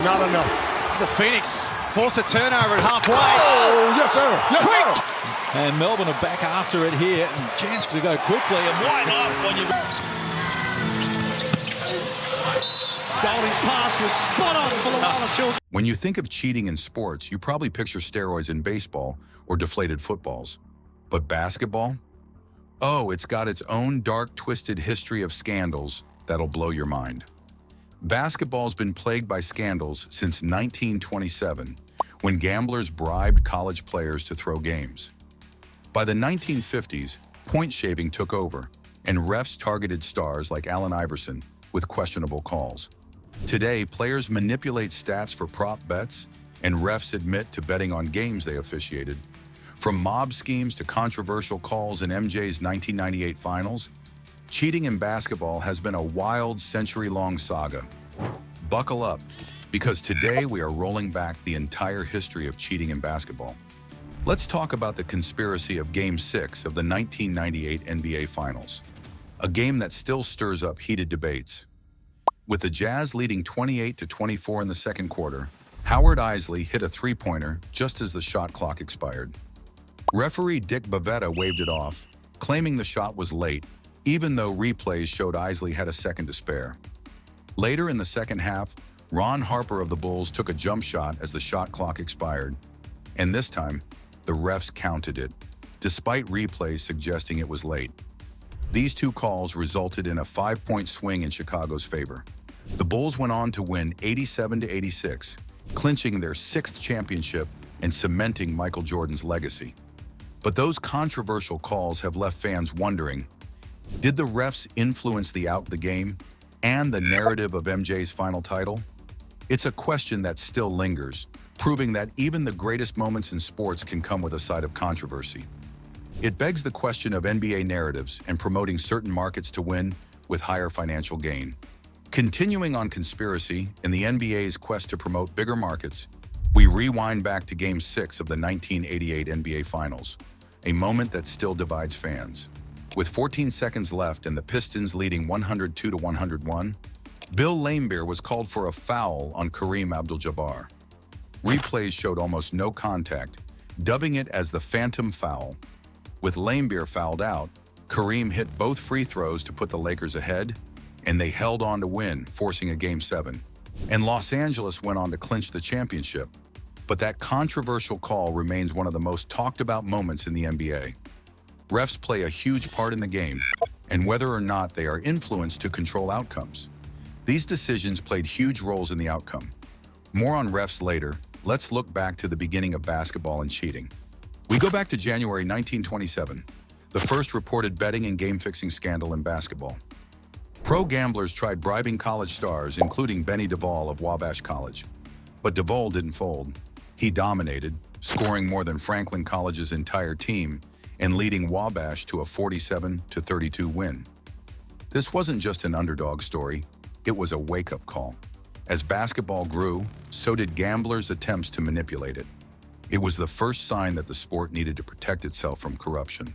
Not enough. The Phoenix force a turnover at halfway. Oh, yes, sir. Yes, Quick! sir. And Melbourne are back after it here. And chance to go quickly. And why not when you... Golding's pass was spot on for the Walla Children. When you think of cheating in sports, you probably picture steroids in baseball or deflated footballs. But basketball? Oh, it's got its own dark, twisted history of scandals that'll blow your mind. Basketball's been plagued by scandals since 1927, when gamblers bribed college players to throw games. By the 1950s, point shaving took over, and refs targeted stars like Allen Iverson with questionable calls. Today, players manipulate stats for prop bets, and refs admit to betting on games they officiated. From mob schemes to controversial calls in MJ's 1998 finals, cheating in basketball has been a wild, century-long saga. Buckle up, because today we are rolling back the entire history of cheating in basketball. Let's talk about the conspiracy of Game 6 of the 1998 NBA Finals, a game that still stirs up heated debates. With the Jazz leading 28-24 in the second quarter, Howard Eisley hit a three-pointer just as the shot clock expired. Referee Dick Bavetta waved it off, claiming the shot was late, even though replays showed Eisley had a second to spare. Later in the second half, Ron Harper of the Bulls took a jump shot as the shot clock expired, and this time, the refs counted it, despite replays suggesting it was late. These two calls resulted in a 5-point swing in Chicago's favor. The Bulls went on to win 87-86, clinching their 6th championship and cementing Michael Jordan's legacy. But those controversial calls have left fans wondering, did the refs influence the game and the narrative of MJ's final title? It's a question that still lingers, proving that even the greatest moments in sports can come with a side of controversy. It begs the question of NBA narratives and promoting certain markets to win with higher financial gain. Continuing on conspiracy, in the NBA's quest to promote bigger markets, we rewind back to Game 6 of the 1988 NBA Finals, a moment that still divides fans. With 14 seconds left and the Pistons leading 102-101, Bill Laimbeer was called for a foul on Kareem Abdul-Jabbar. Replays showed almost no contact, dubbing it as the Phantom Foul. With Laimbeer fouled out, Kareem hit both free throws to put the Lakers ahead, and they held on to win, forcing a Game 7. And Los Angeles went on to clinch the championship. But that controversial call remains one of the most talked about moments in the NBA. Refs play a huge part in the game, and whether or not they are influenced to control outcomes. These decisions played huge roles in the outcome. More on refs later. Let's look back to the beginning of basketball and cheating. We go back to January 1927, the first reported betting and game-fixing scandal in basketball. Pro gamblers tried bribing college stars, including Benny Duvall of Wabash College. But Duvall didn't fold. He dominated, scoring more than Franklin College's entire team and leading Wabash to a 47-32 win. This wasn't just an underdog story, it was a wake-up call. As basketball grew, so did gamblers' attempts to manipulate it. It was the first sign that the sport needed to protect itself from corruption.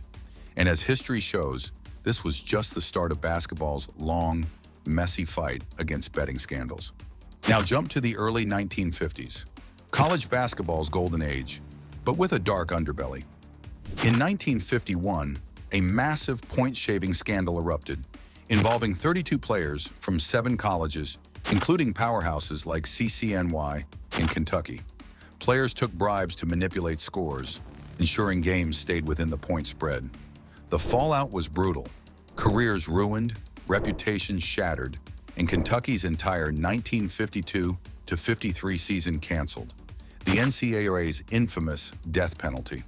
And as history shows, this was just the start of basketball's long, messy fight against betting scandals. Now jump to the early 1950s, college basketball's golden age, but with a dark underbelly. In 1951, a massive point-shaving scandal erupted, involving 32 players from 7 colleges, including powerhouses like CCNY and Kentucky. Players took bribes to manipulate scores, ensuring games stayed within the point spread. The fallout was brutal. Careers ruined, reputations shattered, and Kentucky's entire 1952-53 season canceled. The NCAA's infamous death penalty.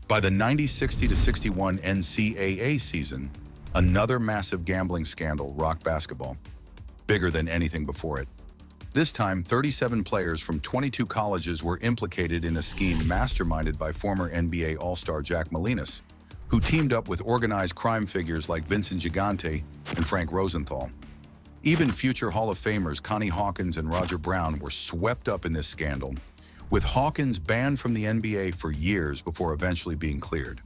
By the 90-60-61 NCAA season, another massive gambling scandal rocked basketball, bigger than anything before it. This time, 37 players from 22 colleges were implicated in a scheme masterminded by former NBA All-Star Jack Molinas, who teamed up with organized crime figures like Vincent Gigante and Frank Rosenthal. Even future Hall of Famers Connie Hawkins and Roger Brown were swept up in this scandal, with Hawkins banned from the NBA for years before eventually being cleared.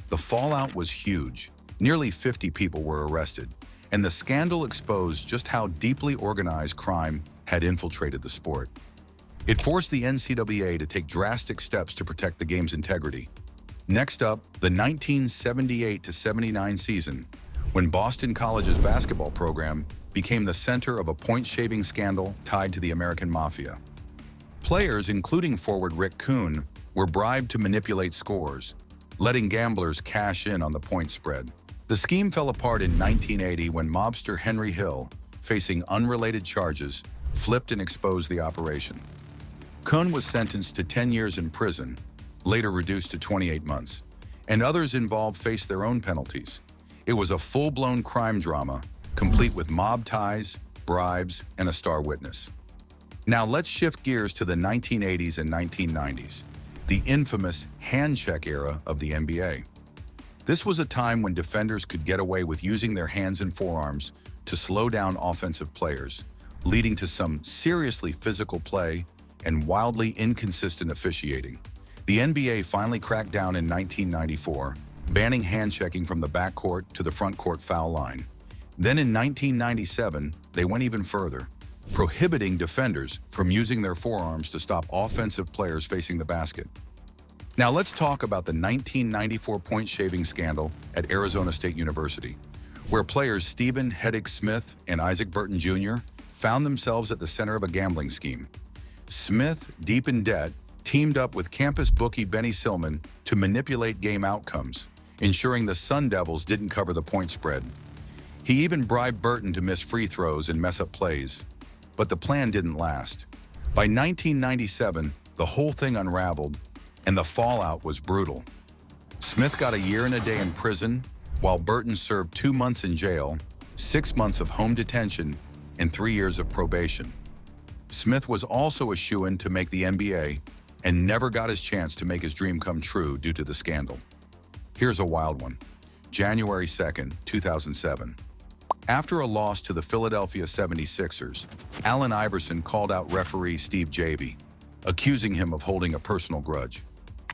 The fallout was huge. Nearly 50 people were arrested, and the scandal exposed just how deeply organized crime had infiltrated the sport. It forced the NCAA to take drastic steps to protect the game's integrity. Next up, the 1978-79 season, when Boston College's basketball program became the center of a point-shaving scandal tied to the American Mafia. Players, including forward Rick Kuhn, were bribed to manipulate scores, letting gamblers cash in on the point spread. The scheme fell apart in 1980 when mobster Henry Hill, facing unrelated charges, flipped and exposed the operation. Kuhn was sentenced to 10 years in prison, later reduced to 28 months, and others involved faced their own penalties. It was a full-blown crime drama, complete with mob ties, bribes, and a star witness. Now let's shift gears to the 1980s and 1990s, the infamous hand check era of the NBA. This was a time when defenders could get away with using their hands and forearms to slow down offensive players, leading to some seriously physical play and wildly inconsistent officiating. The NBA finally cracked down in 1994, banning hand-checking from the backcourt to the front-court foul line. Then in 1997, they went even further, prohibiting defenders from using their forearms to stop offensive players facing the basket. Now let's talk about the 1994 point-shaving scandal at Arizona State University, where players Stephen Hedrick Smith and Isaac Burton Jr. found themselves at the center of a gambling scheme. Smith, deep in debt, teamed up with campus bookie Benny Silman to manipulate game outcomes, ensuring the Sun Devils didn't cover the point spread. He even bribed Burton to miss free throws and mess up plays. But the plan didn't last. By 1997, the whole thing unraveled, and the fallout was brutal. Smith got a year and a day in prison, while Burton served 2 months in jail, 6 months of home detention, and 3 years of probation. Smith was also a shoo-in to make the NBA and never got his chance to make his dream come true due to the scandal. Here's a wild one. January 2nd, 2007. After a loss to the Philadelphia 76ers, Allen Iverson called out referee Steve Javie, accusing him of holding a personal grudge.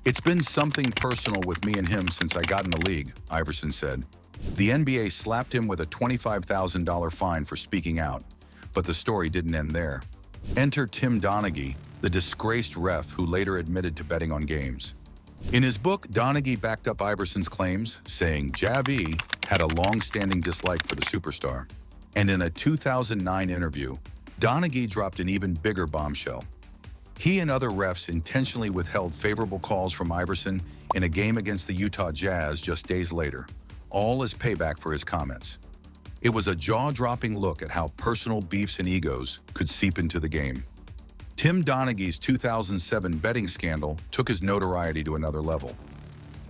"It's been something personal with me and him since I got in the league," Iverson said. The NBA slapped him with a $25,000 fine for speaking out, but the story didn't end there. Enter Tim Donaghy, the disgraced ref who later admitted to betting on games. In his book, Donaghy backed up Iverson's claims, saying Javie had a long-standing dislike for the superstar. And in a 2009 interview, Donaghy dropped an even bigger bombshell. He and other refs intentionally withheld favorable calls from Iverson in a game against the Utah Jazz just days later, all as payback for his comments. It was a jaw-dropping look at how personal beefs and egos could seep into the game. Tim Donaghy's 2007 betting scandal took his notoriety to another level.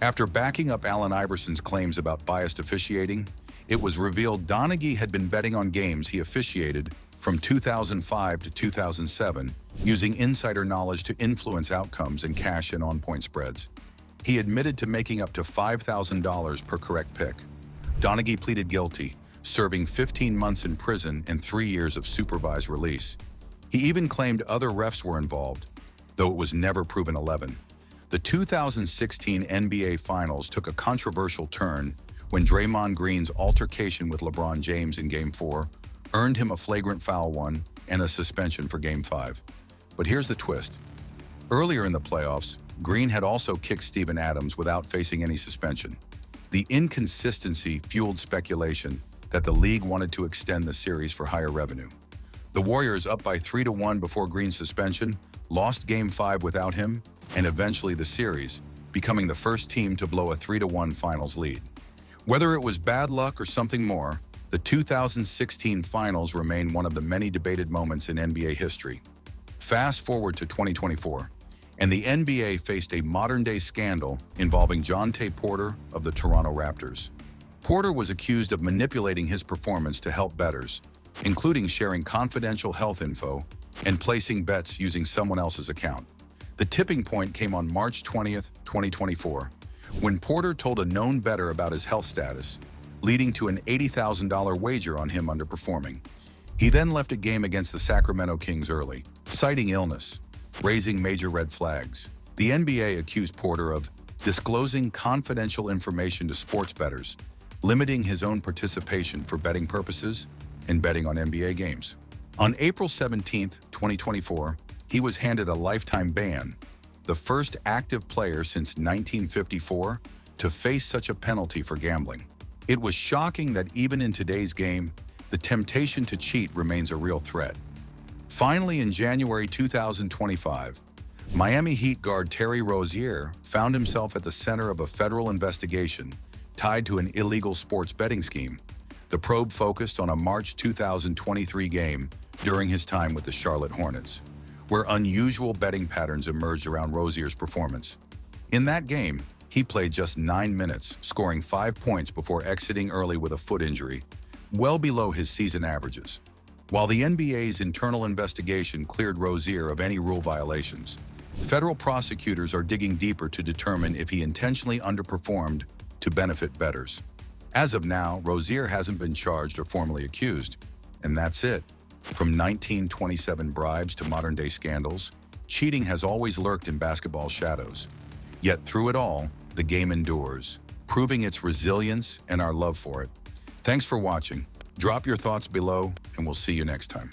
After backing up Allen Iverson's claims about biased officiating, it was revealed Donaghy had been betting on games he officiated from 2005 to 2007, using insider knowledge to influence outcomes and cash in on point spreads. He admitted to making up to $5,000 per correct pick. Donaghy pleaded guilty, serving 15 months in prison and 3 years of supervised release. He even claimed other refs were involved, though it was never proven 11. The 2016 NBA Finals took a controversial turn when Draymond Green's altercation with LeBron James in Game 4 earned him a flagrant foul one and a suspension for Game 5. But here's the twist. Earlier in the playoffs, Green had also kicked Steven Adams without facing any suspension. The inconsistency fueled speculation that the league wanted to extend the series for higher revenue. The Warriors, up by 3-1 before Green's suspension, lost Game 5 without him, and eventually the series, becoming the first team to blow a 3-1 finals lead. Whether it was bad luck or something more, the 2016 finals remain one of the many debated moments in NBA history. Fast forward to 2024, and the NBA faced a modern-day scandal involving Jontay Porter of the Toronto Raptors. Porter was accused of manipulating his performance to help bettors, including sharing confidential health info and placing bets using someone else's account. The tipping point came on March 20th, 2024, when Porter told a known bettor about his health status, leading to an $80,000 wager on him underperforming. He then left a game against the Sacramento Kings early, citing illness, raising major red flags. The NBA accused Porter of disclosing confidential information to sports bettors, limiting his own participation for betting purposes, and betting on NBA games. On April 17, 2024, he was handed a lifetime ban, the first active player since 1954 to face such a penalty for gambling. It was shocking that even in today's game, the temptation to cheat remains a real threat. Finally, in January 2025, Miami Heat guard Terry Rozier found himself at the center of a federal investigation tied to an illegal sports betting scheme. The probe focused on a March 2023 game during his time with the Charlotte Hornets, where unusual betting patterns emerged around Rozier's performance. In that game, he played just 9 minutes, scoring 5 points before exiting early with a foot injury, well below his season averages. While the NBA's internal investigation cleared Rozier of any rule violations, federal prosecutors are digging deeper to determine if he intentionally underperformed to benefit bettors. As of now, Rozier hasn't been charged or formally accused, and that's it. From 1927 bribes to modern-day scandals, cheating has always lurked in basketball's shadows. Yet through it all, the game endures, proving its resilience and our love for it. Thanks for watching. Drop your thoughts below, and we'll see you next time.